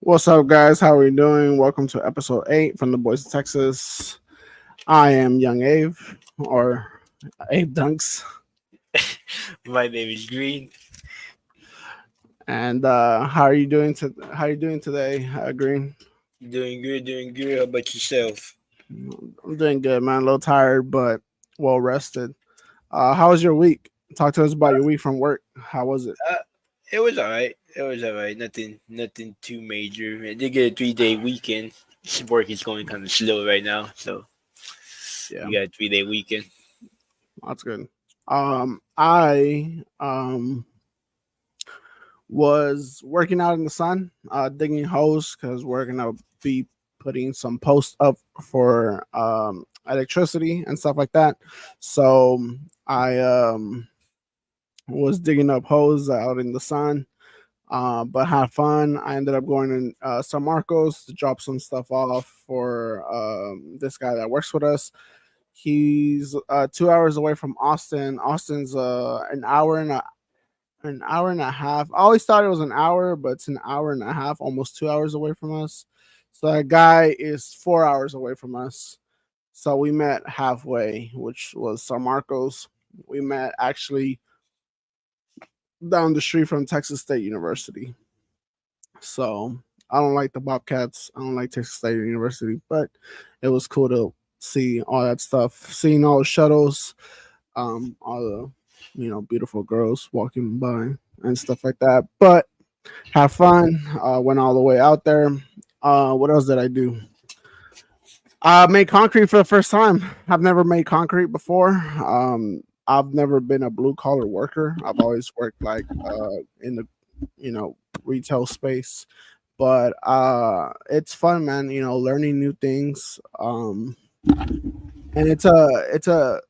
What's up, guys? How are we doing? Welcome to episode 8 from the Boys of Texas. I am Young Abe, or Abe Dunks. My name is Green. And how are you doing? How are you doing today, Green? Doing good, doing good. How about yourself? I'm doing good, man. A little tired, but well rested. How was your week? Talk to us about your week from work. How was it? Uh, it was alright. It was alright. Nothing too major. I did get a 3 day weekend. Work is going kind of slow right now, so Yeah, we got a 3 day weekend. that's good. I was working out in the sun, digging holes because we're gonna be putting some posts up for electricity and stuff like that. So I was digging up holes out in the sun, but had fun. I ended up going in San Marcos to drop some stuff off for this guy that works with us. He's 2 hours away from Austin. Austin's an hour and a half. I always thought it was an hour, but it's an hour and a half, almost 2 hours away from us. So that guy is 4 hours away from us. So we met halfway, which was San Marcos. We met actually down the street from Texas State University. So I don't like the Bobcats. I don't like Texas State University, but it was cool to see all that stuff, seeing all the shuttles, all the beautiful girls walking by and stuff like that. But have fun. Went all the way out there. What else did I do? I made concrete for the first time. I've never made concrete before. I've never been a blue collar worker. I've always worked like in the retail space. But it's fun, man. Learning new things. And it's a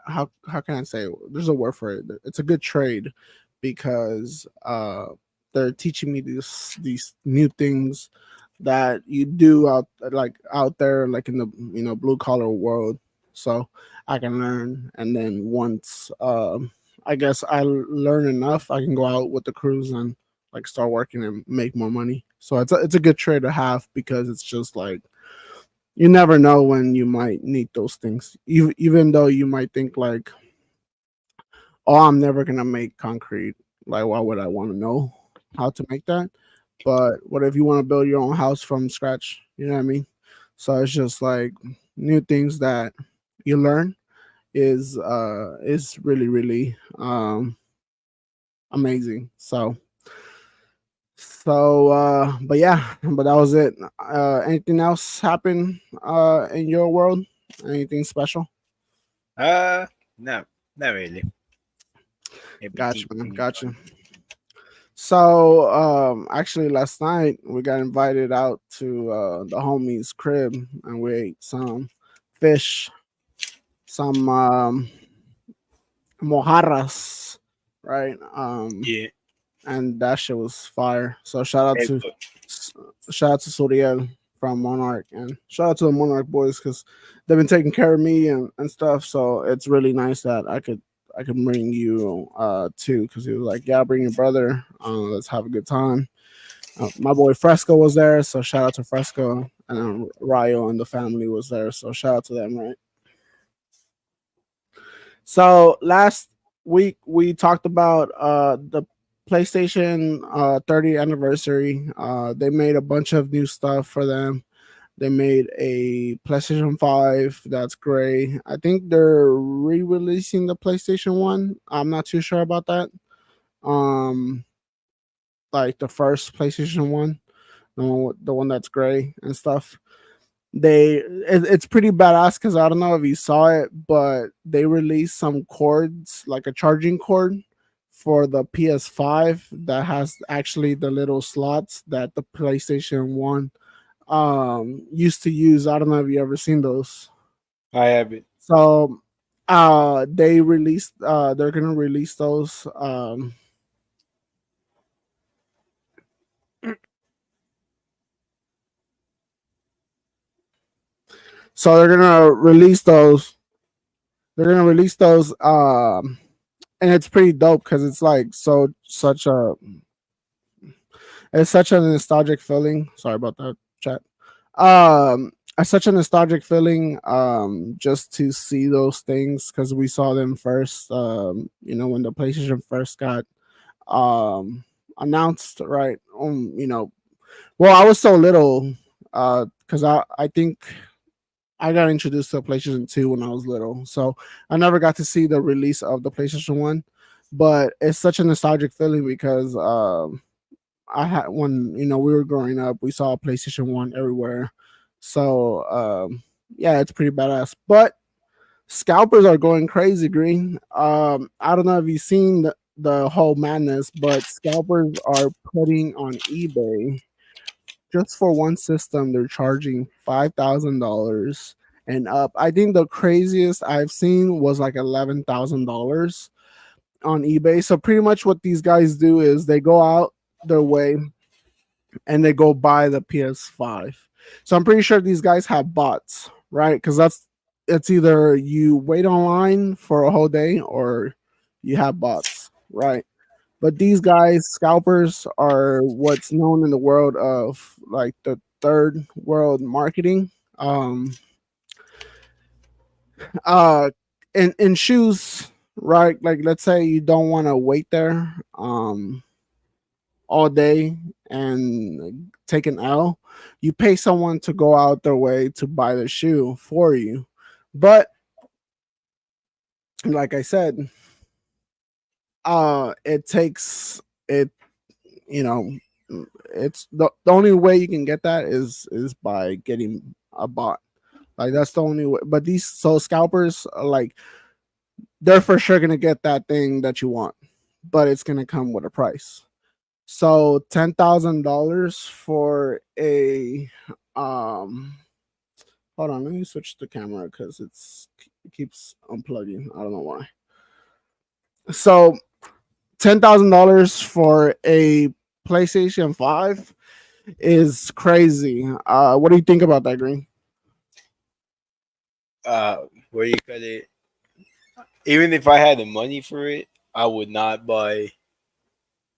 how can I say it? There's a word for it. It's a good trade because they're teaching me these new things that you do out there like in the blue collar world. So I can learn, and then once I guess I learn enough, I can go out with the crews and like start working and make more money. So it's a good trade to have because it's just like you never know when you might need those things. Even though you might think like, oh, I'm never gonna make concrete. Like, why would I want to know how to make that? But what if you want to build your own house from scratch? You know what I mean? So it's just like new things that you learn is really really amazing. But yeah, but that was it. Anything else happen in your world? Anything special? Uh, no, not really. Gotcha, Everything man. pretty Gotcha. fun. So, actually, last night we got invited out to the homie's crib, and we ate some fish, some mojarras, right? Yeah, And that shit was fire. So very good. shout out to Suriel from Monarch, and shout out to the Monarch boys because they've been taking care of me and stuff. So it's really nice that I could bring you too, because he was like, yeah, bring your brother. Let's have a good time. My boy Fresco was there, so shout out to Fresco, and Ryo and the family was there, so shout out to them, right? So last week we talked about the PlayStation 30th anniversary. They made a bunch of new stuff for them. They made a PlayStation 5 that's gray. I think they're re-releasing the PlayStation 1. I'm not too sure about that. Um like the first PlayStation 1, the one that's gray and stuff. It's pretty badass because I don't know if you saw it, but they released some cords, like a charging cord for the PS5 that has actually the little slots that the PlayStation 1 used to use. I don't know if you ever seen those. I have it. So they're gonna release those so they're gonna release those and it's pretty dope because it's like such a It's such a nostalgic feeling. Sorry about that, chat. It's such a nostalgic feeling. Just to see those things because we saw them first. When the PlayStation first got announced, right? Well, I was so little. Because I think I got introduced to PlayStation 2 when I was little. So I never got to see the release of the PlayStation 1. But it's such a nostalgic feeling because I had when we were growing up, we saw PlayStation 1 everywhere. So yeah, it's pretty badass. But scalpers are going crazy, Green. I don't know if you've seen the whole madness, but scalpers are putting on eBay just for one system, they're charging $5,000 and up. I think the craziest I've seen was like $11,000 on eBay. So pretty much what these guys do is they go out their way and they go buy the PS5. So I'm pretty sure these guys have bots, right? Because it's either you wait online for a whole day or you have bots, right? But these guys, scalpers, are what's known in the world of like the third world marketing. Um, uh, in shoes, right? Like let's say you don't want to wait there all day and take an L. You pay someone to go out their way to buy the shoe for you. But like I said, it takes it you know it's the only way you can get that is by getting a bot. Like that's the only way. But these so scalpers are like they're for sure gonna get that thing that you want, but it's gonna come with a price. So $10,000 for a um. Hold on, let me switch the camera because it keeps unplugging. I don't know why. So $10,000 for a PlayStation 5 is crazy. What do you think about that, Green? Where you cut it? Even if I had the money for it, I would not buy.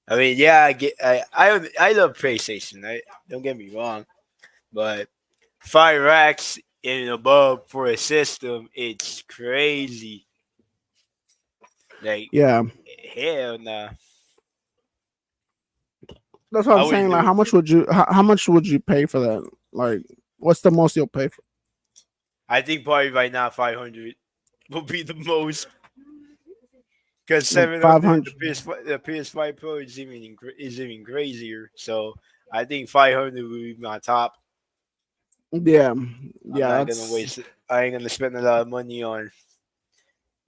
I mean, yeah, I love PlayStation. Right? Don't get me wrong, but 5 racks and above for a system, it's crazy. Like Yeah, hell nah, that's what I I'm wouldn't saying. Like, do it. how much would you pay for that? Like, what's the most you'll pay for? I think probably right now 500 will be the most. Because Like 700, 500. the PS5 Pro is even crazier. So I think 500 will be my top. Yeah, I'm yeah, not gonna that's waste it. I ain't gonna spend a lot of money on,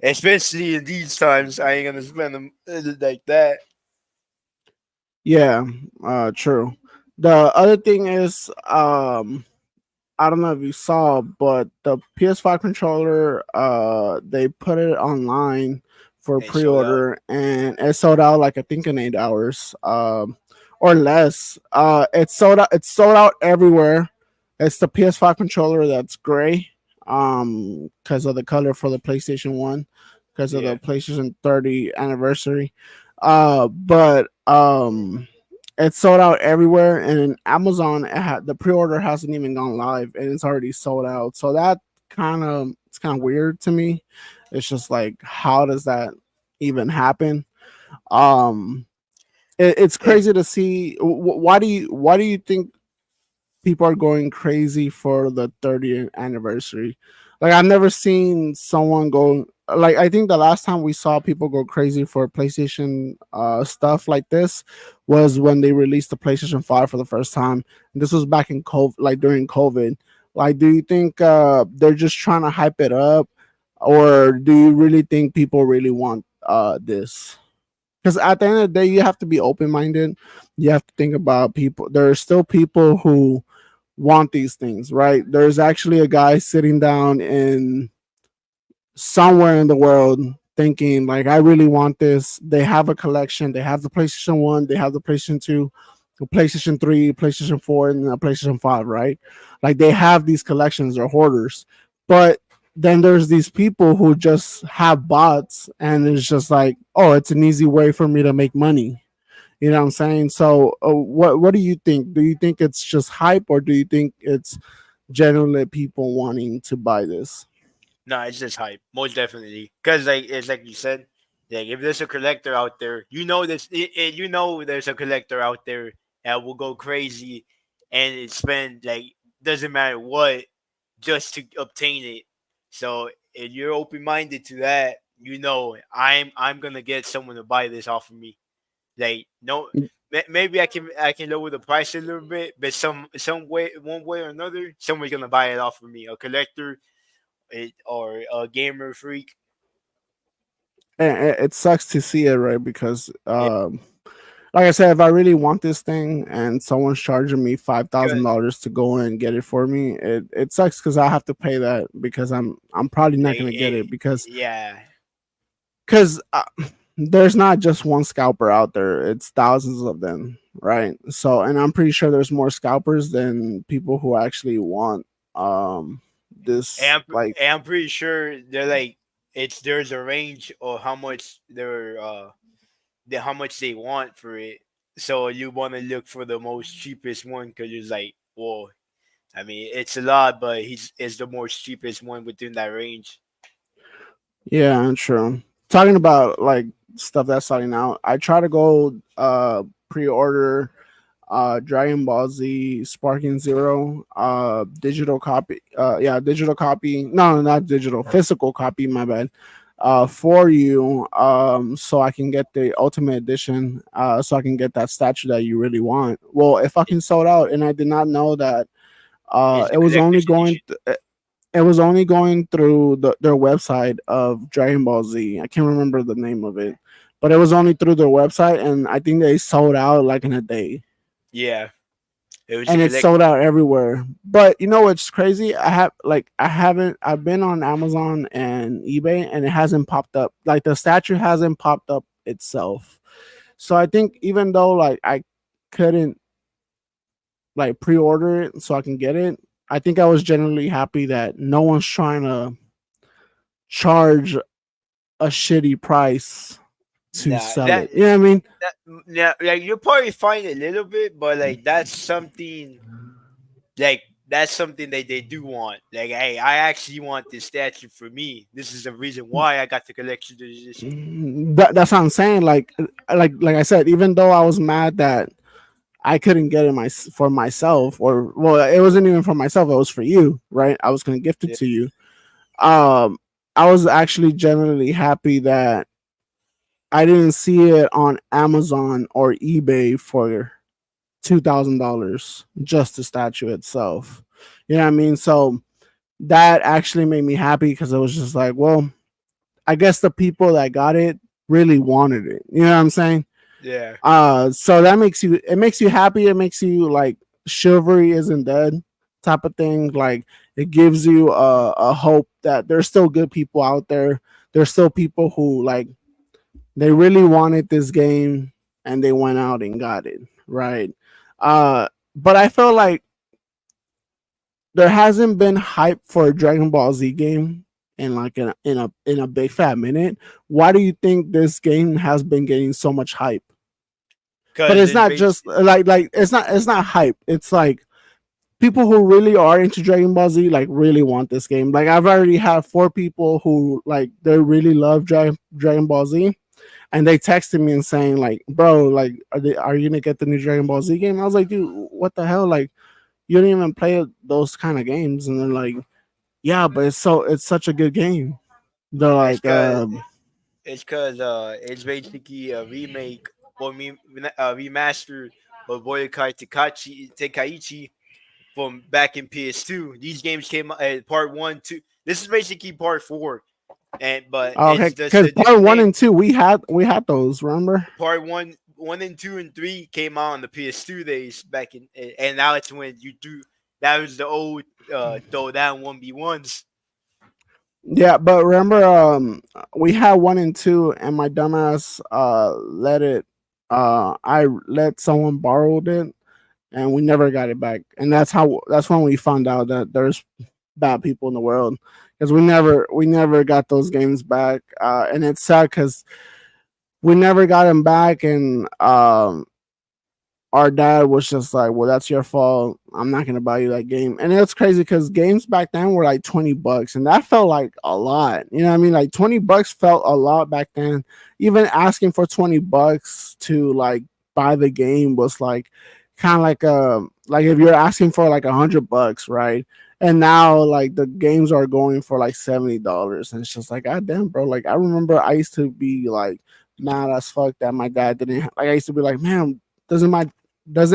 especially in these times. I ain't gonna spend them like that. yeah, true. The other thing is, I don't know if you saw, but the PS5 controller, they put it online for And sold out. pre-order, and it sold out like I think in 8 hours, or less. It's sold out. It's sold out everywhere. It's the PS5 controller that's gray, because of the color for the PlayStation One, because of the Yeah. PlayStation 30 anniversary. But it's sold out everywhere, and in Amazon, the pre-order hasn't even gone live, and it's already sold out. So that it's kind of weird to me. It's just like, how does that even happen? Um, it's It, crazy to see. Why do you think people are going crazy for the 30th anniversary? Like I've never seen someone go like I think the last time we saw people go crazy for PlayStation stuff like this was when they released the PlayStation 5 for the first time. And this was back in COVID, like during COVID. Like do you think they're just trying to hype it up, or do you really think people really want this? Because at the end of the day, you have to be open minded. You have to think about people. There are still people who want these things, right? There's actually a guy sitting down in somewhere in the world thinking like, I really want this. They have a collection. They have the PlayStation 1, they have the PlayStation 2, the PlayStation 3, PlayStation 4, and the PlayStation 5, right? Like they have these collections, they're hoarders. But then there's these people who just have bots and it's just like, oh, it's an easy way for me to make money. You know what I'm saying? So, what do you think? Do you think it's just hype, or do you think it's genuinely people wanting to buy this? No, it's just hype, most definitely. Because like it's like you said, like if there's a collector out there, you know there's a collector out there that will go crazy and it spend like doesn't matter what just to obtain it. So if you're open minded to that, I'm gonna get someone to buy this off of me. Like no, maybe I can lower the price a little bit, but some way one way or another, someone's gonna buy it off of me. A collector or a gamer freak. And it sucks to see it, right? Because Yeah, like I said, if I really want this thing and someone's charging me cause $5,000 to go in and get it for me, it sucks because I have to pay that because I'm probably not like gonna get it yeah, because there's not just one scalper out there; it's thousands of them, right? So, and I'm pretty sure there's more scalpers than people who actually want this. Like, and I'm pretty sure they're like there's a range of how much how much they want for it. So you want to look for the most cheapest one because it's like, well, I mean, it's a lot, but he's is the most cheapest one within that range. yeah, true. Talking about like stuff that's selling out, I try to go pre-order Dragon Ball Z Sparking Zero digital copy. Yeah, digital copy. No, not digital, physical copy. My bad. For you, so I can get the Ultimate Edition. So I can get that statue that you really want. Well, it fucking sold out, and I did not know that. It's It the was only collector's going. edition. It was only going through their website of Dragon Ball Z. I can't remember the name of it, but it was only through their website, and I think they sold out like in a day, Yeah, it was the and it's collect. sold out everywhere. But you know what's crazy? I've been on Amazon and eBay, and it hasn't popped up. Like the statue hasn't popped up itself. So I think even though like I couldn't like pre-order it so I can get it, I think I was generally happy that no one's trying to charge a shitty price to Nah, sell it. You know what I mean? that yeah, like you'll probably find a little bit, but like that's something that they do want. Like, hey, I actually want this statue for me. This is the reason why I got the collection edition. That's what I'm saying. Like I said, even though I was mad that I couldn't get it for myself, or well, it wasn't even for myself. It was for you, right? I was gonna gift it Yeah, to you. Um, I was actually genuinely happy that I didn't see it on Amazon or eBay for $2,000 just the statue itself. You know what I mean? So that actually made me happy because it was just like, well, I guess the people that got it really wanted it. You know what I'm saying? yeah, So that makes you happy. It makes you like chivalry isn't dead type of thing. Like it gives you a hope that there's still good people out there. There's still people who like they really wanted this game and they went out and got it, right? But I feel like there hasn't been hype for a Dragon Ball Z game in like in a big fat minute. Why do you think this game has been getting so much hype? But because it's it's not based. just like it's not hype. It's like people who really are into Dragon Ball Z like really want this game. Like I've already had 4 people who like they really love Dragon Ball Z, and they texted me and saying like, "Bro, like, are you gonna get the new Dragon Ball Z game?" I was like, "Dude, what the hell? Like, you don't even play those kind of games." And they're like, "Yeah, but it's such a good game." They're It's like, cause it's basically a remake or a remaster of Boykai Tekaichi from back in PS2. These games came part one, two. This is basically part four, and but okay, it's just because a part different one name. and two we had those. Remember? Part one and two and three came out on the PS2 days back in, and now it's when you do. That was the old throw down 1v1s. Yeah, but remember, we had one and two, and my dumbass let it. I let someone borrowed it, and we never got it back. And that's when we found out that there's bad people in the world because we never got those games back. And it's sad because we never got them back, and our dad was just like, "Well, that's your fault. I'm not gonna buy you that game." And it's crazy because games back then were like $20, and that felt like a lot. You know what I mean? Like $20 felt a lot back then. Even asking for $20 to like buy the game was like kind of like if you're asking for like $100, right? And now like the games are going for like $70, and it's just like, God damn, bro. Like I remember I used to be like mad as fuck that my dad didn't like. I used to be like, man, doesn't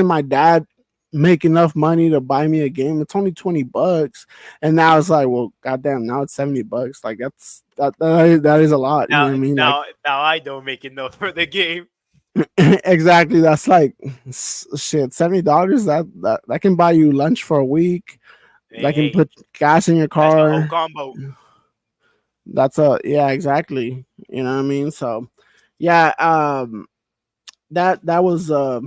my dad make enough money to buy me a game? It's only $20. And now it's like, well, goddamn, now it's $70. Like that is a lot. You know Now, what I mean? Like now I don't make enough for the game. exactly. That's like shit. $70 that can buy you lunch for a week. Hey, That can hey, put gas in your that's the whole car. combo. That's a yeah, exactly. You know what I mean? So yeah, that was that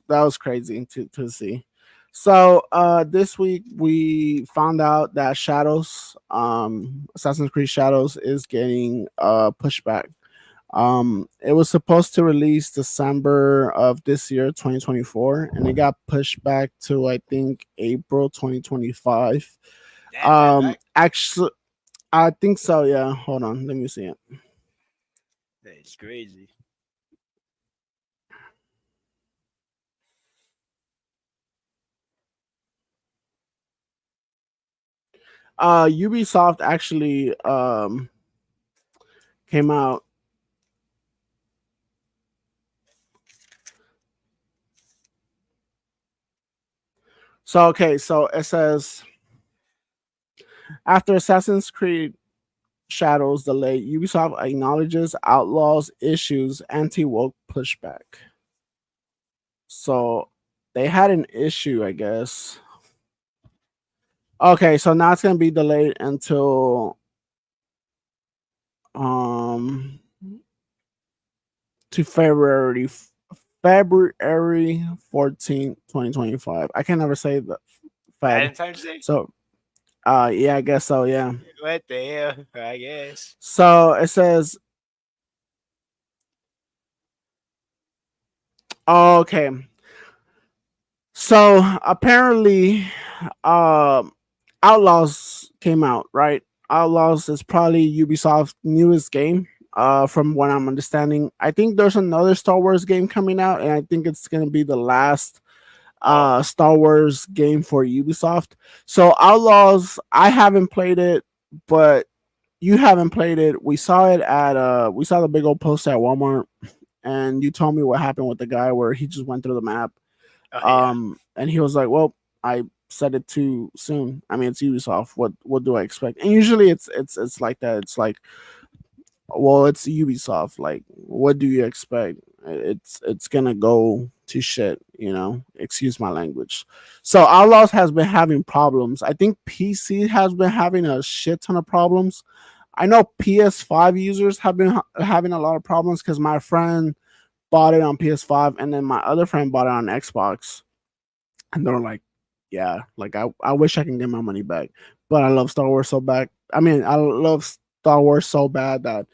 was crazy to see. So this week we found out that Shadows, Assassin's Creed Shadows is getting pushback. It was supposed to release December of this year, 2024, and it got pushed back to I think April 2025. Damn, that back. Actually, I think so. Yeah, hold on, let me see it. That's crazy. Ubisoft actually came out. So okay, so it says after Assassin's Creed Shadows delay, Ubisoft acknowledges outlaws issues anti woke pushback. So they had an issue, I guess. Okay, so now it's gonna be delayed until um to February 14th, 2025. I can never say the Feb. Valentine's Day. So yeah, I guess so, yeah. What the hell? I guess. So it says okay. So apparently um Outlaws came out, right? Outlaws is probably Ubisoft's newest game. From what I'm understanding, I think there's another Star Wars game coming out, and I think it's gonna be the last Oh, Star Wars game for Ubisoft. So Outlaws, I haven't played it, but you haven't played it. We saw it at we saw the big old poster at Walmart, and you told me what happened with the guy where he just went through the map. oh yeah. And he was like, "Well, I said it too soon. I mean, it's Ubisoft. What do I expect?" And usually it's like that. It's like, well, it's Ubisoft. Like, what do you expect? It's gonna go to shit. You know, excuse my language. So Outlaws has been having problems. I think PC has been having a shit ton of problems. I know PS5 users have been having a lot of problems because my friend bought it on PS5, and then my other friend bought it on Xbox, and they're like, yeah, like I wish I can get my money back, but I love Star Wars so bad. I mean, I love Star Wars so bad that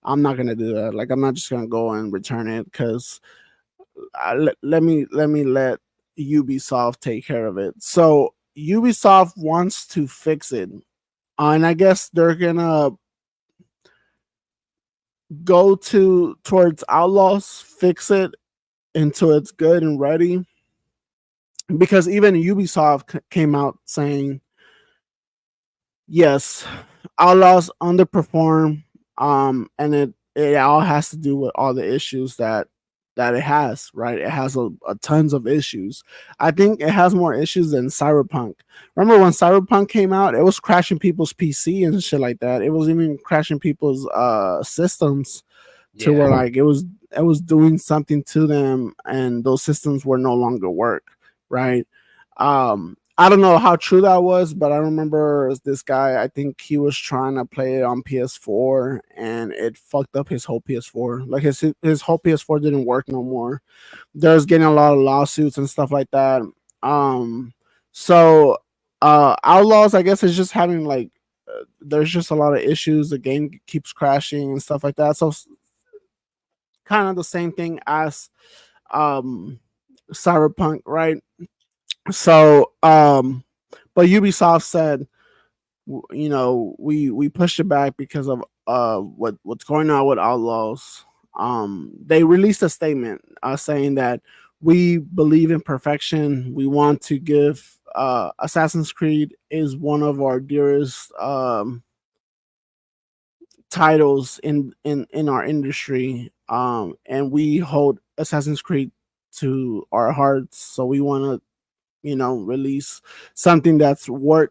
I'm not gonna do that. Like, I'm not just gonna go and return it because let me let Ubisoft take care of it. So Ubisoft wants to fix it, and I guess they're gonna go towards Outlaws, fix it until it's good and ready. Because even Ubisoft came out saying, yes, Outlaws underperform, and it all has to do with all the issues that it has, right? It has a tons of issues. I think it has more issues than Cyberpunk. Remember when Cyberpunk came out, it was crashing people's PC and shit like that. It was even crashing people's systems to Yeah. where like it was doing something to them, and those systems were no longer work, right? I don't know how true that was, but I remember this guy, I think he was trying to play it on PS4, and it fucked up his whole PS4. Like his whole PS4 didn't work no more. There's getting a lot of lawsuits and stuff like that. So Outlaws, I guess, is just having like there's just a lot of issues. The game keeps crashing and stuff like that. So kind of the same thing as um Cyberpunk, right? So but Ubisoft said, we pushed it back because of what's going on with Outlaws. They released a statement saying that we believe in perfection. We want to give Assassin's Creed is one of our dearest titles in our industry, and we hold Assassin's Creed to our hearts. So we want to release something that's worth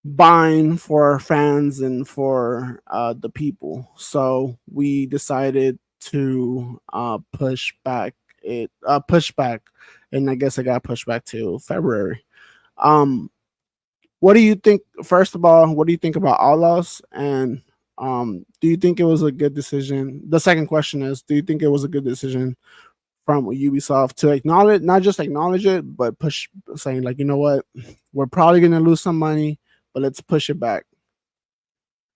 buying for our fans and for the people. So we decided to push back, and I guess I got pushed back to February. Um, what do you think? First of all, what do you think about Outlaws? And do you think it was a good decision? The second question is, do you think it was a good decision from Ubisoft to acknowledge, not just acknowledge it, but push, saying like, you know what, we're probably gonna lose some money, but let's push it back.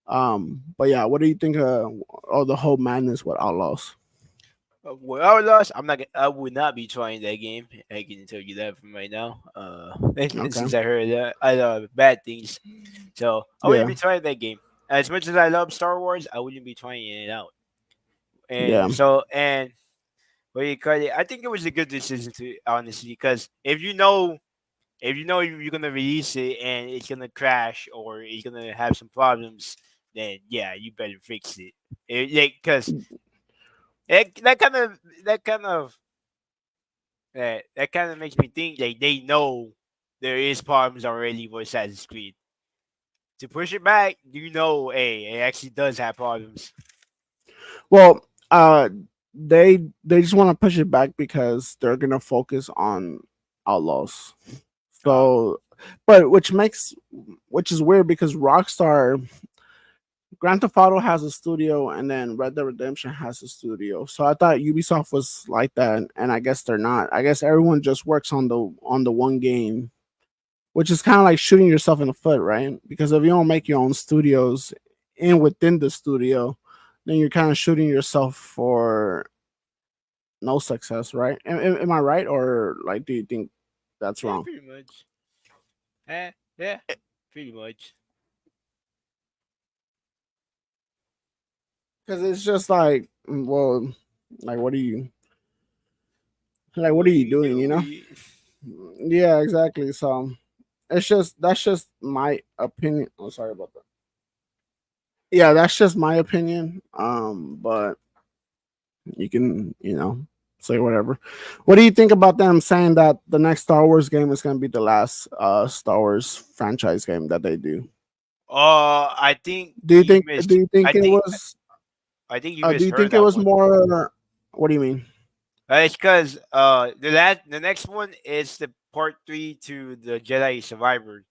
But yeah, what do you think of the whole madness with Outlaws? Well, Outlaws, I would not be trying that game. I can tell you that from right now. Okay. Since I heard that I bad things, so I wouldn't Yeah. be trying that game. As much as I love Star Wars, I wouldn't be trying it out. Yeah. And what you call it? I think it was a good decision to honestly, because if you know you're gonna release it and it's gonna crash or it's gonna have some problems, then yeah, you better fix it. Because that kind of makes me think like they know there is problems already with Assassin's Creed. To push it back, hey, it actually does have problems. Well, they just want to push it back because they're gonna focus on Outlaws. Uh, So, but which is weird because Rockstar, Grand Theft Auto has a studio, and then Red Dead Redemption has a studio. So I thought Ubisoft was like that, and I guess they're not. I guess everyone just works on the one game, which is kind of like shooting yourself in the foot, right? Because if you don't make your own studios in within the studio, then you're kind of shooting yourself for no success, right? Am I right, or like, do you think that's yeah, wrong? pretty much. Yeah, pretty much. Because it's just like, well, like, what What are are you you doing? doing? Yeah, exactly. So that's just my opinion. Oh, sorry about that. Yeah, that's just my opinion. But you can, say whatever. What do you think about them saying that the next Star Wars game is going to be the last Star Wars franchise game that they do? I think Do you you think? Do missed. you think I it think was? I think you Do you misheard think it that was one. more? What do you mean? It's because the next one is the part three to the Jedi Survivor.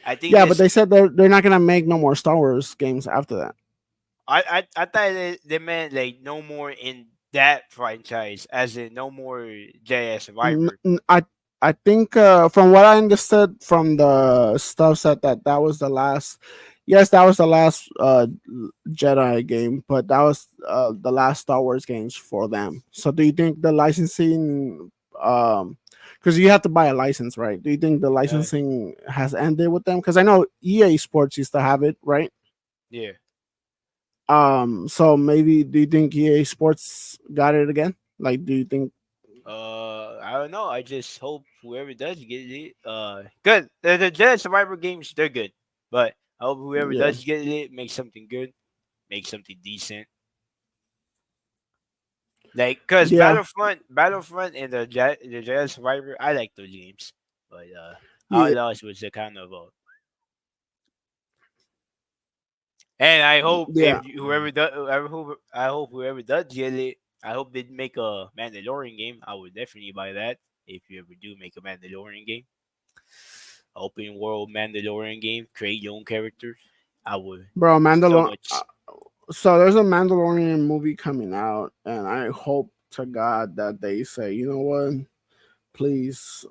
I think Yeah, but this. they said they're not going to make no more Star Wars games after that. I thought they meant like no more in that franchise, as in no more Jedi N- Survivor. n- I I think from what I understood from the stuff said that that was the last. Yes, that was the last Jedi game, but that was the last Star Wars games for them. So, do you think the licensing, because you have to buy a license, right? Do you think the Uh, licensing has ended with them? Because I know EA Sports used to have it, right? yeah. So maybe do you think EA Sports got it again? Like, do you think? I don't know. I just hope whoever does get it, good. The Jedi Survivor games, they're good, but I hope whoever Yeah, does get it makes something good, makes something decent. Like, cause yeah, Battlefront, and the Jedi Survivor, I like those games, but yeah, Outlaws was the kind of and I hope yeah. I hope whoever does get it, I hope they make a Mandalorian game. I would definitely buy that if you ever do make a Mandalorian game, open world Mandalorian game, create your own characters. I would Bro, so Mandalorian. much. So there's a Mandalorian movie coming out, and I hope to God that they say, you know what, please,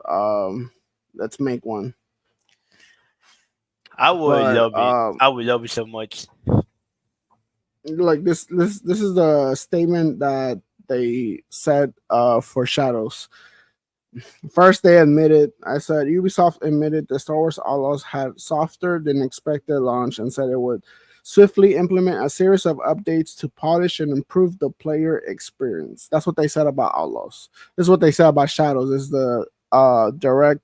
let's make one. I would But love it. I would love it so much. like this is the statement that they said for Shadows. First, they admitted, I said, Ubisoft admitted the Star Wars Outlaws had softer than expected launch and said it would swiftly implement a series of updates to polish and improve the player experience. That's what they said about Outlaws. This is what they said about Shadows. This is the direct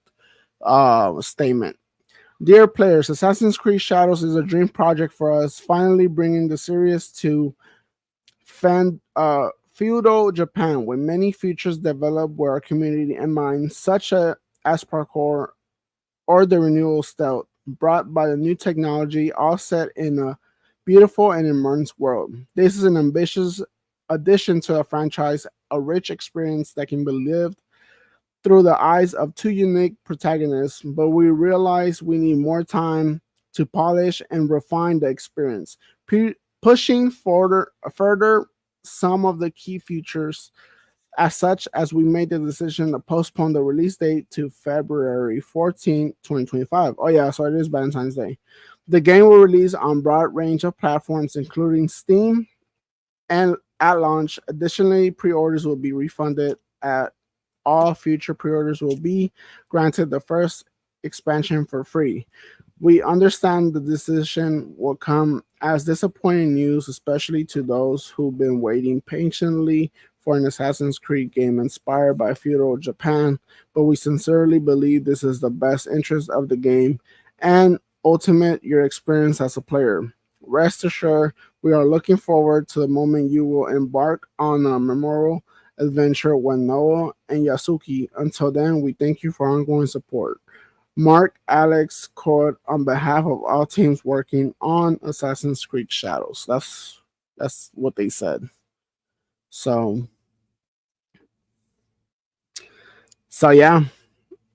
statement. Dear players, Assassin's Creed Shadows is a dream project for us, finally bringing the series to feudal Japan, with many features developed with our community in mind, as parkour or the renewal stealth brought by the new technology, all set in a beautiful and immersive world. This is an ambitious addition to a franchise, a rich experience that can be lived through the eyes of two unique protagonists, but we realize we need more time to polish and refine the experience, pushing further some of the key features. As such, as we made the decision to postpone the release date to February 14th, 2025. Oh yeah, so it is Valentine's Day. The game will release on broad range of platforms, including Steam and at launch. Additionally, pre-orders will be refunded. At all future pre-orders will be granted the first expansion for free. We understand the decision will come as disappointing news, especially to those who've been waiting patiently for an Assassin's Creed game inspired by feudal Japan, but we sincerely believe this is the best interest of the game and ultimate your experience as a player. Rest assured, we are looking forward to the moment you will embark on a memorable adventure with Noah and Yasuki. Until then, we thank you for ongoing support. Mark Alex Cord on behalf of all teams working on Assassin's Creed Shadows. That's what they said. So yeah,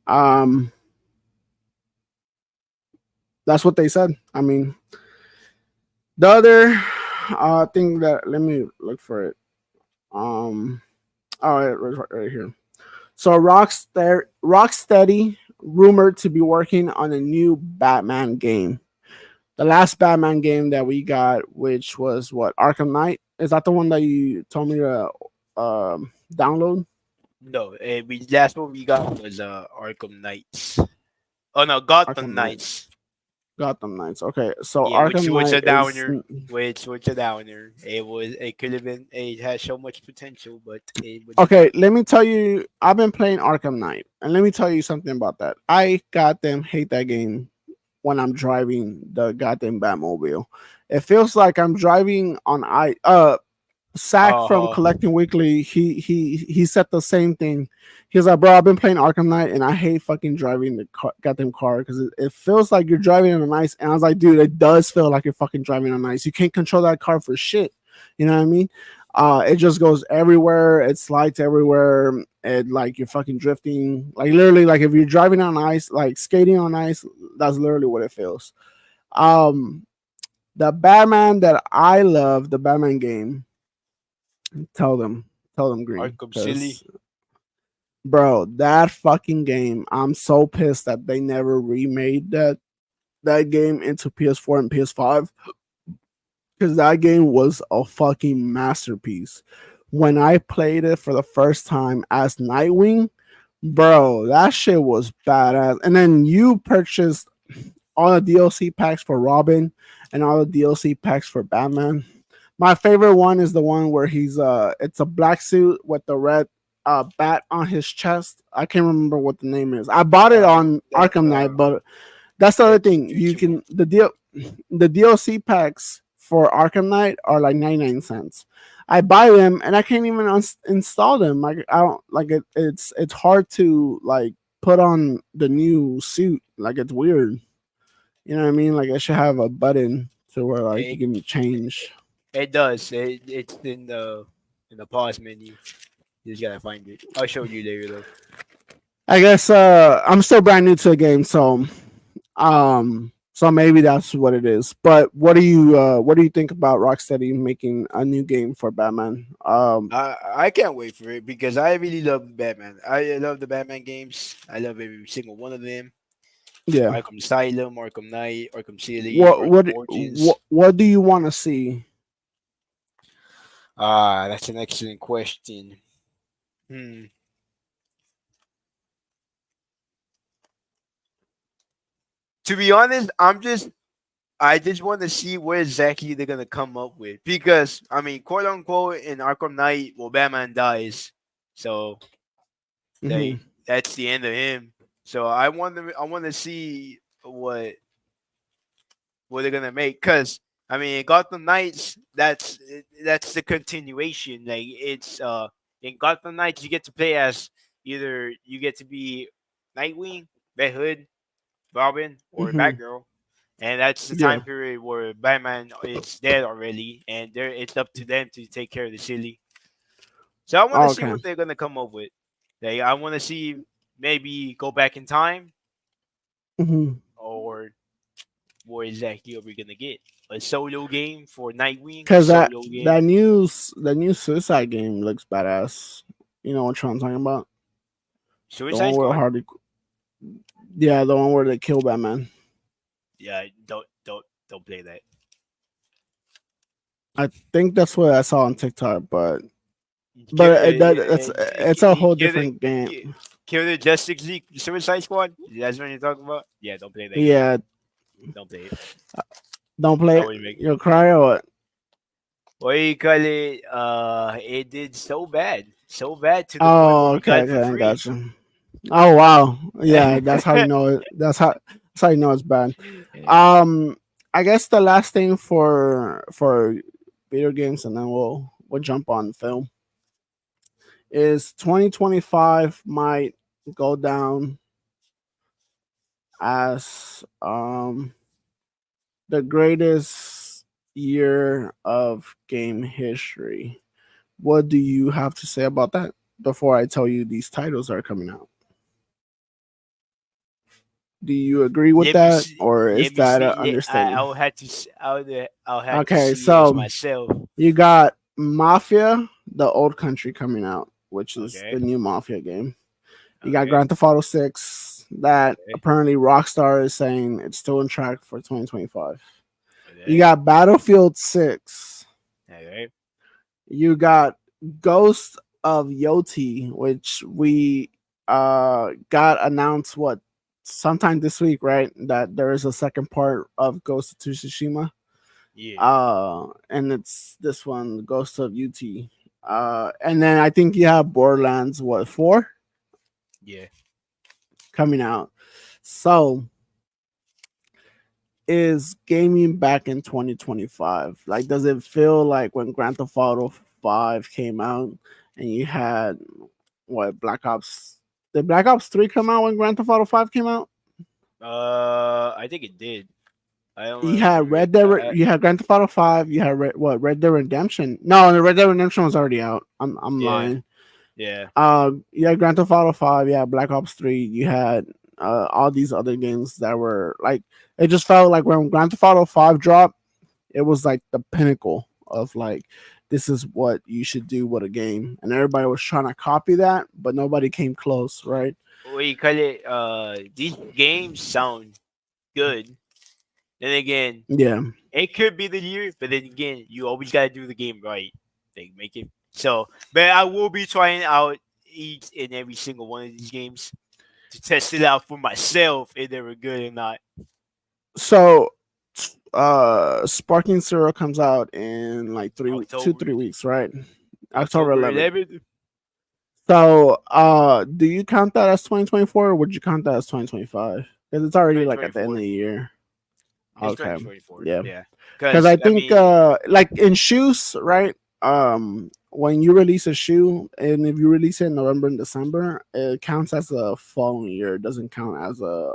um, that's what they said. I mean, the other thing that let me look for it. All right here. So Rocksteady rumored to be working on a new Batman game. The last Batman game that we got, which was what, Arkham Knight, is that the one that you told me to download? No, we last one we got was Arkham Knights. Oh no, Gotham Arkham Knight, Knights. Gotham Knights. Okay, so Yeah, which Arkham was Knight a is downer. Which a downer. It could have been it had so much potential, but it was a okay. downer. Let me tell you, I've been playing Arkham Knight, and let me tell you something about that. I goddamn hate that game when I'm driving the goddamn Batmobile. It feels like I'm driving on I. Sack from Uh-huh. Collecting Weekly, he said the same thing. He was like, "Bro, I've been playing Arkham Knight, and I hate fucking driving the goddamn car because it feels like you're driving on ice." And I was like, "Dude, it does feel like you're fucking driving on ice. You can't control that car for shit. You know what I mean? It just goes everywhere. It slides everywhere. It like you're fucking drifting. Like literally, like if you're driving on ice, like skating on ice, that's literally what it feels." Um, the Batman that I love, the Batman game. Tell them, tell them green, Arkham because City. bro, that fucking game. I'm so pissed that they never remade that game into PS4 and PS5 because that game was a fucking masterpiece. When I played it for the first time as Nightwing, bro, that shit was badass. And then you purchased all the DLC packs for Robin and all the DLC packs for Batman. My favorite one is the one where he's it's a black suit with the red bat on his chest. I can't remember what the name is. I bought it on That's Arkham Knight, but that's the other that's thing. You Future. can the DLC packs for Arkham Knight are like 99 cents. I buy them and I can't even install them. Like I don't like it. It's hard to like put on the new suit. Like it's weird. You know what I mean? Like it should have a button to where like you It can change. it does. It's in the pause menu. You just gotta find it. I'll show you later though. I guess I'm still brand new to the game, so maybe that's what it is. But what do you think about Rocksteady making a new game for Batman? I can't wait for it because I really love Batman. I love the Batman games. I love every single one of them. Yeah. Arkham Asylum, Arkham Knight, Arkham City, What Arkham what Origins. what do you want to see? That's an excellent question. Hmm. To be honest, I just want to see what exactly they're gonna come up with because I mean, quote unquote, in Arkham Knight, well, Batman dies, so Hmm. they that's the end of him. So I want to see what they're gonna make because I mean, Gotham Knights, that's the continuation. Like it's in Gotham Knights, you get to play as either you get to be Nightwing, Red Hood, Robin, or Hmm. Batgirl, and that's the time Yeah. period where Batman is dead already, and it's up to them to take care of the city. So I want to see Okay. what they're gonna come up with. Like I want to see maybe go back in time, Hmm. or what exactly are we gonna get? A solo game for Nightwing, a Cause solo game, the new Suicide game looks badass. You know what I'm talking about? The Suicide one where Squad. Harley, yeah, the one where they kill Batman. Yeah, don't play that. I think that's what I saw on TikTok, but Kill, that's it's a whole different game. kill the Justice League Suicide Squad. That's what you're talking about. Yeah, don't play that game. Yeah, Don't play it. don't play I it. would make. You'll cry or what? What do you call it? It did so bad to the point where Oh, we okay, got it for okay, I free. got you. Oh wow, yeah, that's how you know it. That's how you know it's bad. Um, I guess the last thing for video games, and then we'll jump on film is 2025 might go down as the greatest year of game history. What do you have to say about that before I tell you these titles are coming out? Do you agree with Let me that, see. or is Let me that see. an understatement? I'll have to. I'll have to Okay, see it so myself. you got Mafia, the old country coming out, which is Okay. the new Mafia game. You got Okay. Grand Theft Auto 6, that Okay. apparently Rockstar is saying it's still on track for 2025. You Okay. got Battlefield 6. Okay. You got Ghost of Yoti, which we got announced what sometime this week, right? That there is a second part of Ghost of Tsushima. Yeah. And it's this one, Ghost of UT. And then I think you have Borderlands, what, 4 Yeah. coming out. So is gaming back in 2025? Like, does it feel like when Grand Theft Auto 5 came out and you had what Black Ops? Did Black Ops 3 come out when Grand Theft Auto 5 came out? I think it did. I don't You remember had it. You had Grand Theft Auto 5. You had Red Dead Redemption. No, the Red Dead Redemption was already out. I'm Yeah. lying. Yeah. You had Grand Theft Auto 5. You had Black Ops 3. You had all these other games that were like it just felt like when Grand Theft Auto 5 dropped, it was like the pinnacle of like this is what you should do with a game, and everybody was trying to copy that, but nobody came close, right? What do you call it? These games sound good. Then again, Yeah. it could be the year, but then again, you always gotta do the game right. Like make it so. But I will be trying out each and every single one of these games to test it out for myself if they were good or not. So, Sparking Zero comes out in like October, 2 3 weeks, right? October October 11th. 11th. So, do you count that as 2024, or would you count that as 2025? Because it's already like at the end of 2024. the year. It's Okay, 2024. yeah. Yeah, Because because I I think, mean, like in shoes, right? When you release a shoe, and if you release it in November and December, it counts as a following year. It doesn't count as a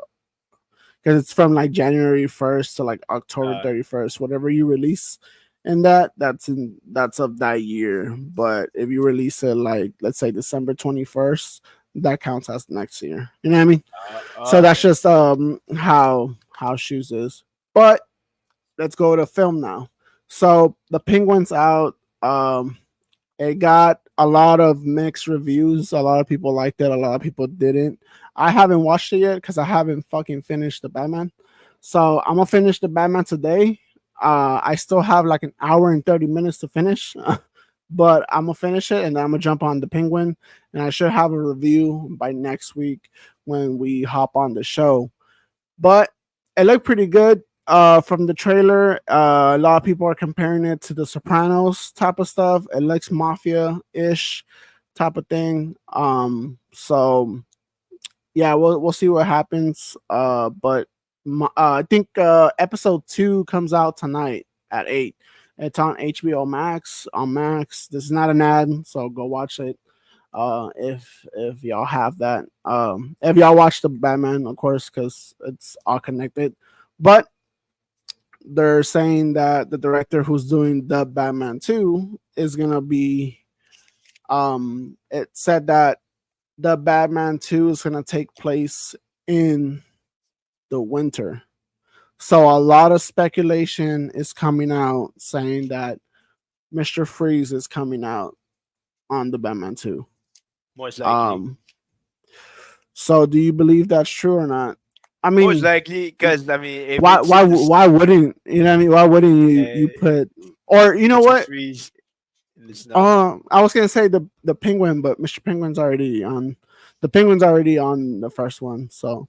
because it's from like January 1st to like October uh, 31st, whatever you release. And that's of that year. But if you release it like let's say December 21st, that counts as next year. You know what I mean? So that's okay. just how shoes is. But let's go to film now. So the Penguins out. It got a lot of mixed reviews. A lot of people liked it. A lot of people didn't. I haven't watched it yet because I haven't fucking finished the Batman. So I'm gonna finish the Batman today. I still have like an hour and 30 minutes to finish, but I'm gonna finish it and then I'm gonna jump on the Penguin, and I should have a review by next week when we hop on the show. But it looked pretty good. From the trailer, a lot of people are comparing it to the Sopranos type of stuff. It looks mafia ish type of thing. So yeah, we'll see what happens. But I think episode 2 comes out tonight at 8. It's on HBO Max. On Max, this is not an ad, so go watch it. If y'all have that, if y'all watch the Batman, of course, because it's all connected. But they're saying that the director who's doing the Batman 2 is gonna be. It said that the Batman 2 is going to take place in the winter. So a lot of speculation is coming out saying that Mr. Freeze is coming out on the Batman 2. Most likely. Um so do you believe that's true or not? I Most mean, likely, because I mean, if why it why seems why wouldn't you know what I mean? Why wouldn't you uh, put, or you know Mr. what? Freeze in the snow. I was gonna say the Penguin, but Mr. Penguin's already on. The Penguin's already on the first one, so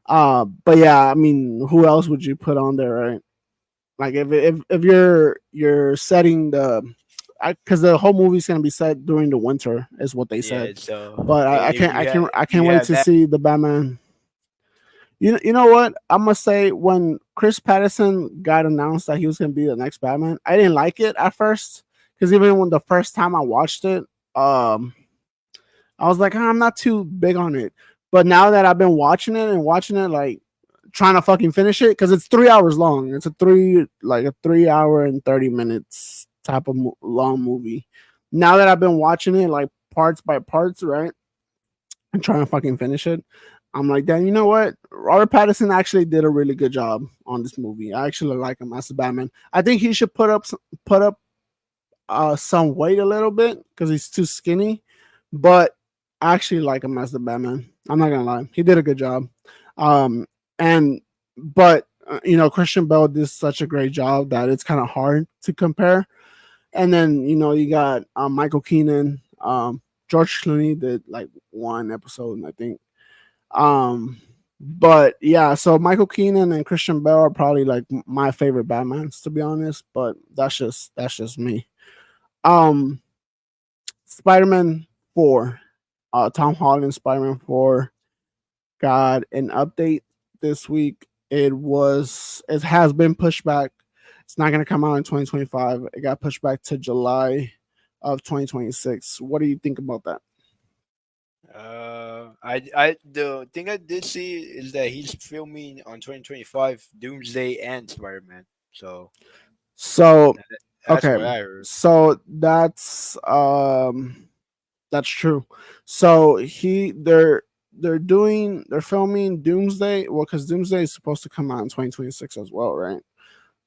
but yeah, I mean, who else would you put on there, right? Like if you're setting the, because the whole movie's gonna be set during the winter, is what they Yeah, said. so But I if can't you have I can't you wait have to that, see the Batman. You know what? I'm gonna say when Chris Patterson got announced that he was gonna be the next Batman, I didn't like it at first because even when the first time I watched it, um, I was like, I'm not too big on it. But now that I've been watching it, like trying to fucking finish it, because it's 3 hours long. It's a 3 hour and 30 minutes type of long movie. Now that I've been watching it like parts by parts, right, and trying to fucking finish it, I'm like, then you know what? Robert Pattinson actually did a really good job on this movie. I actually like him as a Batman. I think he should put up some weight a little bit because he's too skinny, but I actually like him as the Batman. I'm not gonna lie, he did a good job. Um, and but Christian Bale did such a great job that it's kind of hard to compare. And then you got Michael Keenan, George Clooney did like one episode, I think. But yeah, so Michael Keenan and Christian Bale are probably like my favorite Batmans, to be honest. But that's just me. Um, Spider-Man 4, Tom Holland Spider-Man 4 got an update this week. It has been pushed back. It's not going to come out in 2025. It got pushed back to July of 2026. What do you think about that? the thing I did see is that he's filming on 2025 Doomsday and Spider Man. So So, that, that's okay. what I heard. So that's true. So they're filming Doomsday, well, cuz Doomsday is supposed to come out in 2026 as well, right?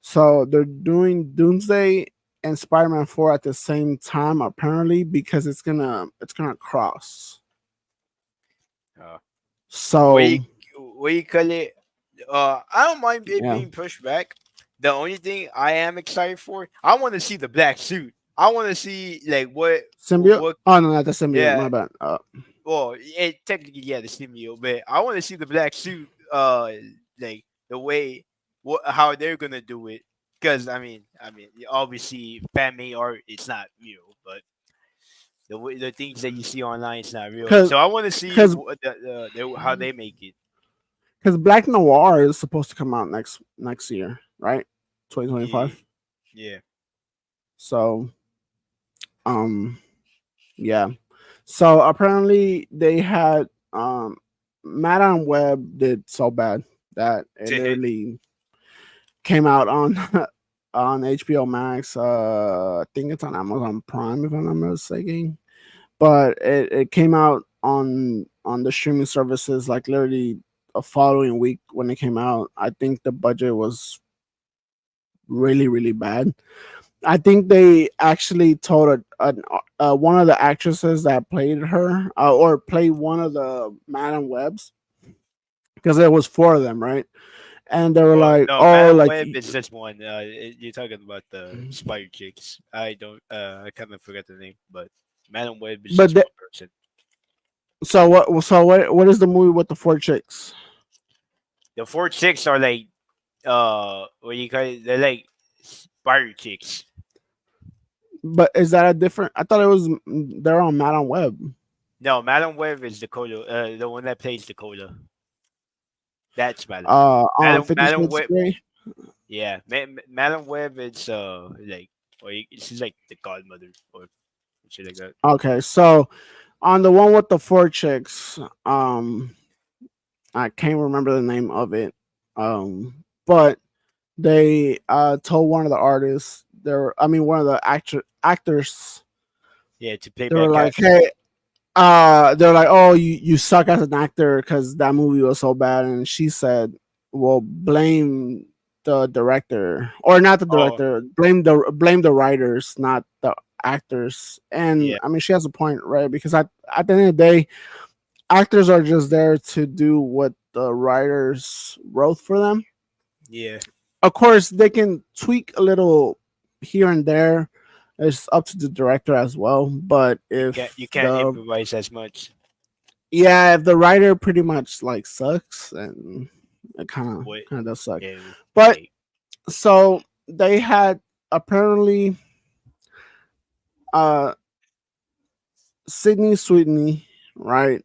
So they're doing Doomsday and Spider-Man 4 at the same time apparently because it's gonna cross. Uh, what So you what you call it? I don't mind it yeah, being pushed back. The only thing I am excited for, I want to see the black suit. I want to see like symbiote. what. Oh no, not the symbiote. Yeah, My bad. well, it technically yeah, the symbiote, but I want to see the black suit. Like the way how they're gonna do it. Because I mean, obviously, fan made art it's not real, but the things that you see online is not real. Cause So I want to see cause how they make it. cause Black Noir is supposed to come out next year, right? Yeah, 2025. yeah. So um yeah. So apparently they had Madame Web did so bad that it literally came out on on HBO Max. I think it's on Amazon Prime if I'm not mistaken. But it came out on the streaming services like literally a following week when it came out. I think the budget was really really bad. I think they actually told one of the actresses that played her or played one of the Madam Webs, because there was four of them, right? and they were Well, like, no, "Oh, Madam like Web is this one. You're talking about the Spider Chicks. I don't. I kind of forgot the name, but Madam Web is but just the, one person. so what? So what is the movie with the four chicks? The four chicks are like what do you call it? They're like Spider Chicks. But is that a different? I thought it was they're on Madam Web. No, Madam Web is Dakota. The one that plays Dakota. That's Madam Web. On Fifty Madam Shades Web. Grey. Yeah, Madam Web is like she's like the godmother or shit like that. Okay, so on the one with the four chicks, I can't remember the name of it. But they told one of the artists, I mean, one of the actors, Yeah, to play they were bad like, guys. "Hey, they're like, oh, you suck as an actor because that movie was so bad." And she said, "Well, blame the director, or not the Oh, director. Blame the writers, not the actors." And yeah, I mean, she has a point, right? Because at the end of the day, actors are just there to do what the writers wrote for them. yeah. Of course, they can tweak a little here and there. It's up to the director as well. But You if can't improvise as much. if the writer pretty much like sucks, and it What? kind of does suck. Yeah, But like so they had apparently uh Sydney Sweetney, right?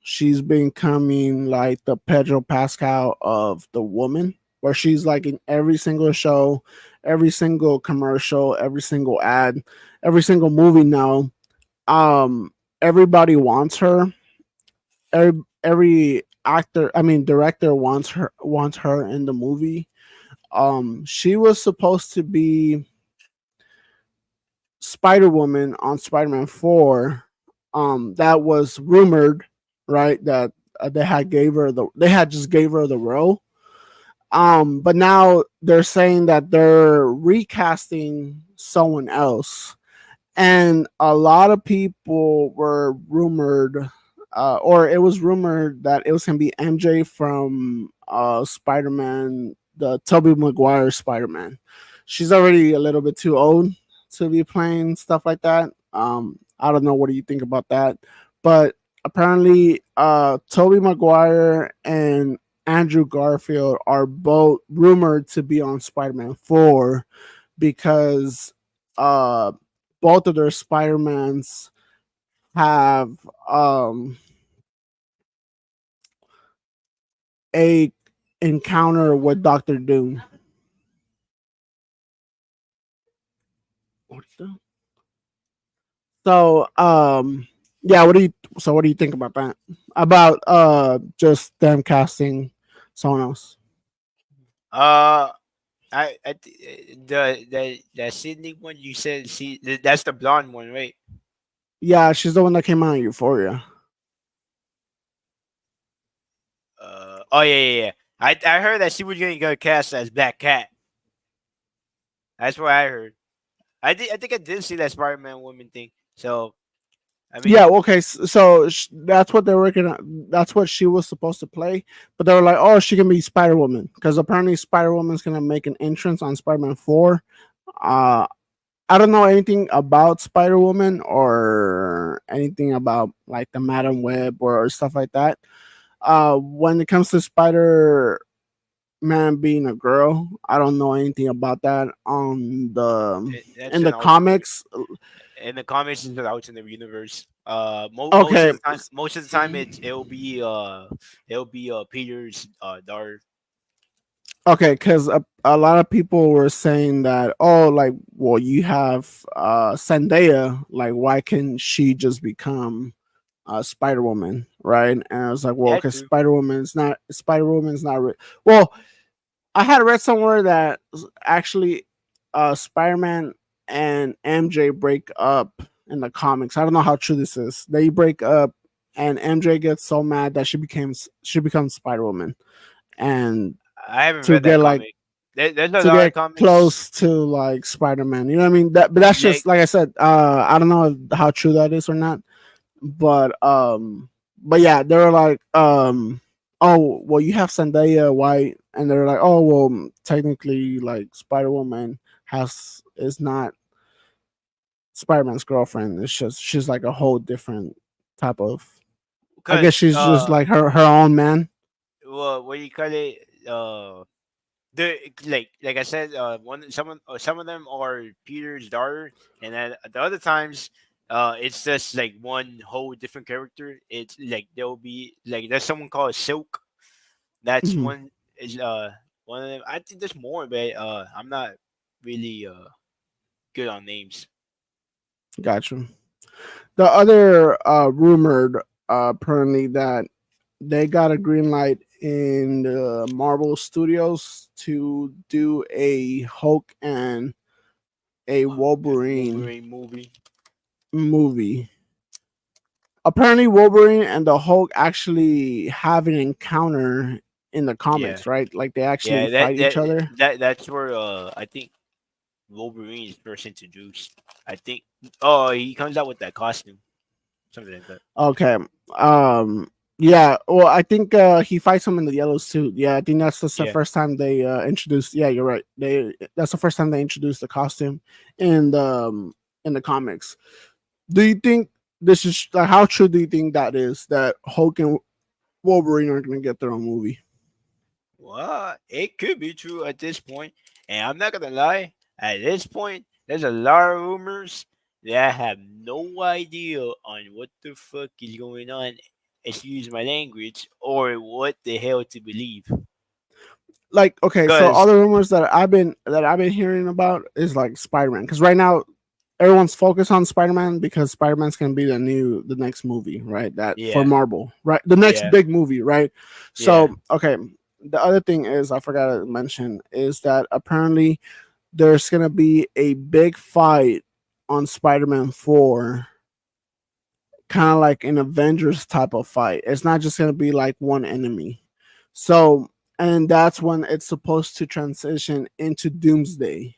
She's becoming like the Pedro Pascal of the woman, where she's like in every single show, every single commercial, every single ad, every single movie now. Everybody wants her. Every actor, I mean director wants her in the movie. She was supposed to be Spider Woman on Spider Man 4. That was rumored, right? That they had just gave her the role. But now they're saying that they're recasting someone else, and a lot of people were rumored, or it was rumored that it was gonna be MJ from Spider Man, the Tobey Maguire Spider Man. She's already a little bit too old to be playing stuff like that. I don't know. What do you think about that? But apparently, Tobey Maguire and Andrew Garfield are both rumored to be on Spider Man 4 because uh both of their Spider-Mans have a encounter with Doctor Doom. So yeah, what do you think about that? About just them casting someone else? uh, the Sydney one you said. See, that's the blonde one, right? Yeah, she's the one that came out in Euphoria. Oh yeah, yeah, yeah. I heard that she was gonna go cast as Black Cat. That's what I heard. I think I did see that Spider Man woman thing. So I Yeah, mean, okay, so that's what they're working on. That's what she was supposed to play, but they were like, "Oh, she can be Spider Woman," because apparently Spider Woman's gonna make an entrance on Spider Man 4. Uh, I don't know anything about Spider Woman or anything about like the Madam Web or stuff like that. When it comes to Spider Man being a girl, I don't know anything about that on the that's in an the alternate. comics. In the comics, it's an alternate universe. Okay, Most of the time, it'll be Peter's daughter. okay, because a lot of people were saying that, oh, like, well, you have Zendaya, like, why can she just become Spider Woman, right? And I was like, well, Yeah, because true. Spider Woman's not well. I had read somewhere that actually Spider Man and MJ break up in the comics. I don't know how true this is. They break up, and MJ gets so mad that she becomes Spider Woman, and I haven't to read that get like comic. There's a to lot of get comics close to like Spider Man. You know what I mean? But that's like just like I said. I don't know how true that is or not. But but yeah, they were like, oh, well, you have Zendaya White and they're like, oh well, technically, like Spider Woman has is not Spider Man's girlfriend. It's just she's like a whole different type of. I guess Because she's just like her own man. well, what do you call it? The like I said, some of them are Peter's daughter, and then the other times, it's just like one whole different character. It's like there'll be like there's someone called Silk. That's Hmm. one is one of them. I think there's more, but I'm not really good on names. Gotcha. The other rumored apparently that they got a green light in the Marvel Studios to do a Hulk and a Wolverine Wolverine movie. movie. Apparently, Wolverine and the Hulk actually have an encounter in the Yeah, comics, right? Like they actually yeah. fight each other. That's where I think Wolverine is first introduced. I think. Oh, he comes out with that costume, something like that. Okay. Um. Yeah. Well, I think he fights him in the yellow suit. Yeah, I think that's the Yeah. first time they introduced. Yeah, you're right. That's the first time they introduced the costume in the comics. Do you think this is like how true do you think that is that Hulk and Wolverine are going to get their own movie? Well, it could be true at this point, and I'm not gonna lie. At this point, there's a lot of rumors that I have no idea on what the fuck is going on. Excuse my language, or what the hell to believe. Like, okay, so all Cause the rumors that I've been hearing about is like Spider Man because right now everyone's focused on Spider Man because Spider Man's gonna be the next movie, right? That for yeah, Marvel, right? The next yeah, big movie, right? yeah. So, okay, the other thing is I forgot to mention is that apparently there's gonna be a big fight on Spider Man 4, kind of like an Avengers type of fight. It's not just gonna be like one enemy. So, and that's when it's supposed to transition into Doomsday.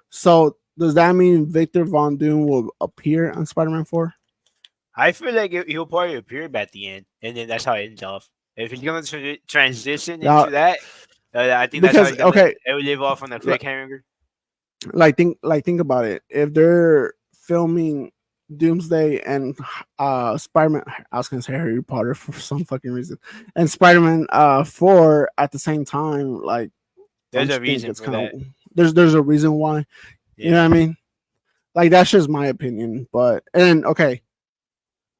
So does that mean Victor Von Doom will appear on Spider-Man 4? I feel like he'll probably appear at the end, and then that's how it ends off. If he's gonna transition Yeah, into that, I think that's how because he's gonna. okay, It will live off on the cliffhanger. think about it. If they're filming Doomsday and Spider-Man, I was gonna say Harry Potter for some fucking reason, and Spider-Man 4 at the same time, like There's don't a you think reason it's for kind that. of there's a reason why? You know what Yeah. I mean? Like that's just my opinion. But and okay,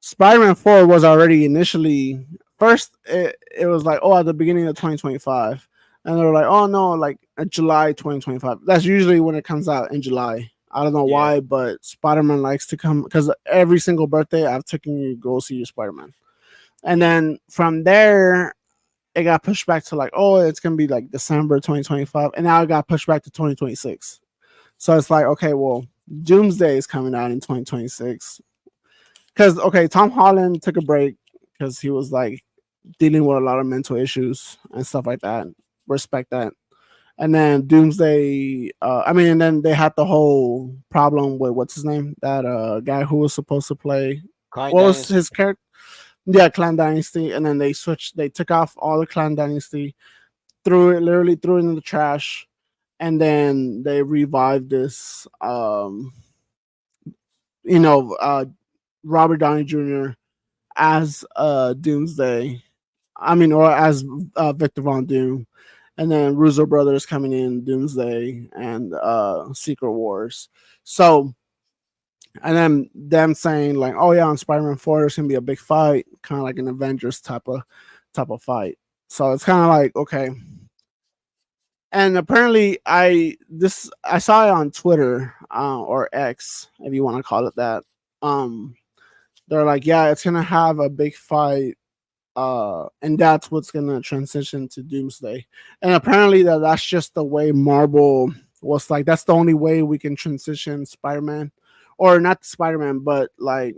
Spider-Man 4 was already initially first it was like oh at the beginning of 2025 and they were like oh no like July 2025. That's usually when it comes out in July. I don't know Yeah. why, but Spider-Man likes to come because every single birthday I've taken you to go see your Spider-Man. And Yeah. then from there it got pushed back to like oh it's gonna be like December 2025 and now it got pushed back to 2026. So it's like okay well Doomsday is coming out in 2026 because okay, Tom Holland took a break because he was like dealing with a lot of mental issues and stuff like that. Respect that. And then Doomsday, and then they had the whole problem with what's his name, that guy who was supposed to play. Klein What was his Dynasty. character? Yeah, Clan Dynasty, and then they switched. They took off all the Clan Dynasty, literally threw it in the trash, and then they revived this. You know, Robert Downey Jr. as Doomsday. I mean, or as Victor Von Doom, and then Russo brothers coming in Doomsday and Secret Wars. So, and then them saying like, "Oh yeah, on Spider-Man 4, there's gonna be a big fight, kind of like an Avengers type of fight." So it's kind of like okay. And apparently, I saw it on Twitter or X, if you want to call it that. Um, they're like, yeah, it's gonna have a big fight and that's what's gonna transition to Doomsday. And apparently that's just the way Marvel was like. That's the only way we can transition Spider-Man, or not Spider-Man, but like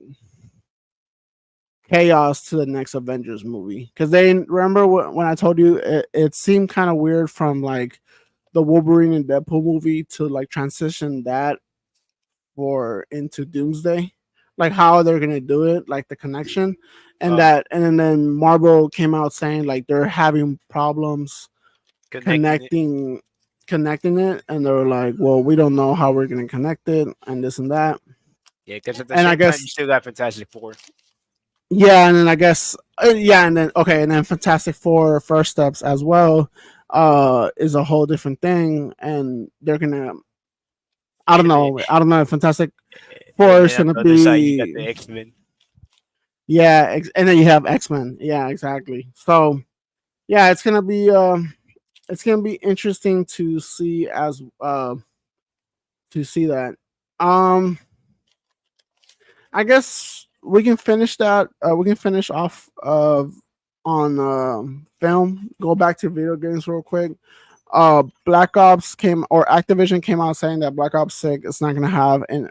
Chaos to the next Avengers movie. Because they remember when I told you it seemed kind of weird from like the Wolverine and Deadpool movie to like transition that for into Doomsday, like how they're gonna do it, like the connection, and Uh, that, and then Marvel came out saying like they're having problems connecting it. connecting connecting it, and they were like, well, we don't know how we're gonna connect it and this and that. Yeah, because at the And I same time, you guess still got Fantastic Four. yeah, and then I guess yeah, and then okay, and then Fantastic Four First Steps as well is a whole different thing, and they're gonna And then, I don't know if Fantastic and Four is then on gonna the other side, you got the be X Men. yeah, and then you have X-Men. Yeah, exactly. So yeah, it's gonna be interesting to see that. Um I guess we can finish that. We can finish off on film. Go back to video games real quick. Black Ops came or Activision came out saying that Black Ops 6 is not gonna have an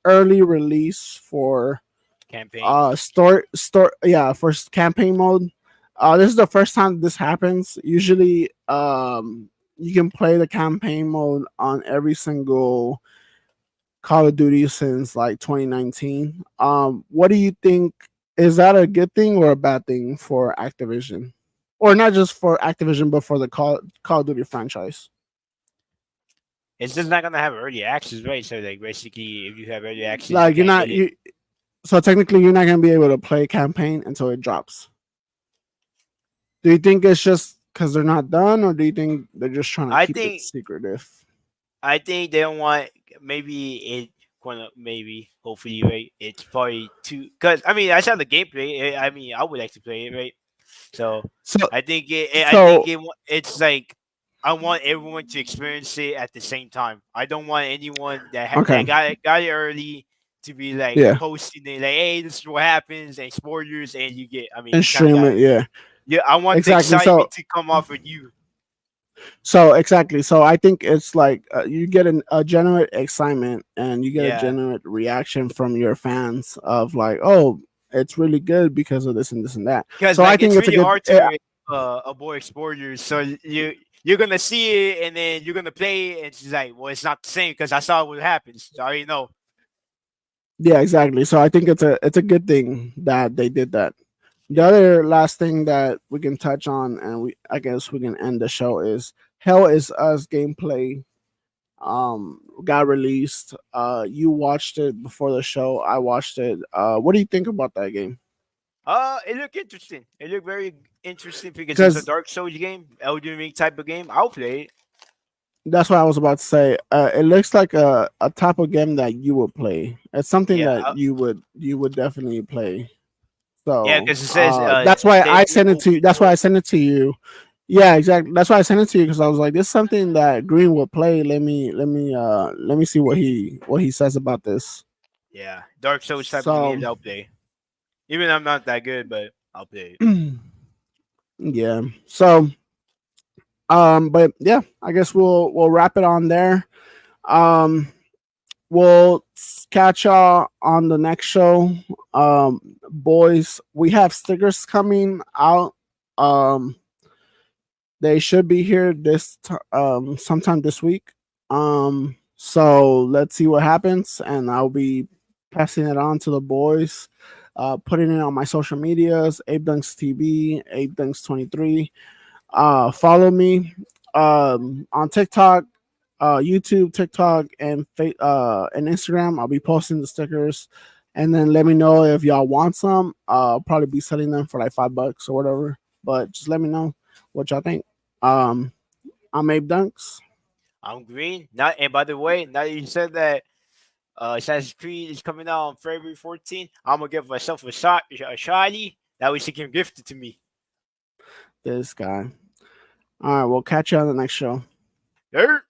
early release for Campaign. store yeah for campaign mode. This is the first time this happens. Usually, you can play the campaign mode on every single Call of Duty since like 2019. What do you think? Is that a good thing or a bad thing for Activision, or not just for Activision, but for the Call of Duty franchise? It's just not gonna have early access, right? So like basically, if you have early access, you Like you're can't not get it. you. So technically, you're not gonna be able to play campaign until it drops. Do you think it's just because they're not done, or do you think they're just trying to I keep it think secretive? I think they don't want maybe it gonna maybe hopefully right. It's probably too because I mean I saw the gameplay. I mean I would like to play it right. So So I think so it's like I want everyone to experience it at the same time. I don't want anyone okay, that got it early to be like yeah, posting it like, hey, this is what happens and spoilers, and you get. I mean, and you kind of stream got it, yeah, yeah. I want the exactly. excitement to come off with you. So exactly. So I think it's like you get a genuine excitement and you get a Yeah, genuine reaction from your fans of like, oh, it's really good because of this and this and that. because So I like think it's it's a really good. hard to avoid spoilers. So you're gonna see it and then you're gonna play it, and it's like, well, it's not the same because I saw what happens. So I already know. Yeah, exactly. So I think it's a good thing that they did that. The Yeah. other last thing that we can touch on, and I guess we can end the show is Hell is Us gameplay. Got released. You watched it before the show. I watched it. What do you think about that game? It looked interesting. It looked very interesting because it's a Because Dark Souls game, Elden Ring type of game. I'll play it. that's what I was about to say. It looks like a type of game that you would play. It's something Yeah, that you would definitely play. yeah, So because it says that's why I stable sent it to. open That's why I world. sent it to you. Yeah, exactly. That's why I sent it to you because I was like, "This is something that Green will play." Let me see what he says about this. Yeah, Dark Souls type of So games I'll play. Even I'm not that good, but I'll play it. yeah. So but yeah, I guess we'll wrap it on there. Um, we'll catch y'all on the next show. Boys, we have stickers coming out. Um, they should be here sometime this week. So let's see what happens, and I'll be passing it on to the boys. Putting it on my social medias, Abe Dunks TV, Abe Dunks 23. Follow me on TikTok, YouTube, TikTok, and Instagram. I'll be posting the stickers, and then let me know if y'all want some. I'll probably be selling them for like $5 or whatever. But just let me know what y'all think. Um, I'm Abe Dunks. I'm green. Not and by the way, now that you said that Assassin's Creed is coming out on February 14th, I'm gonna give myself a shiny. That way she can gift it to me. This guy. All right, we'll catch you on the next show. There.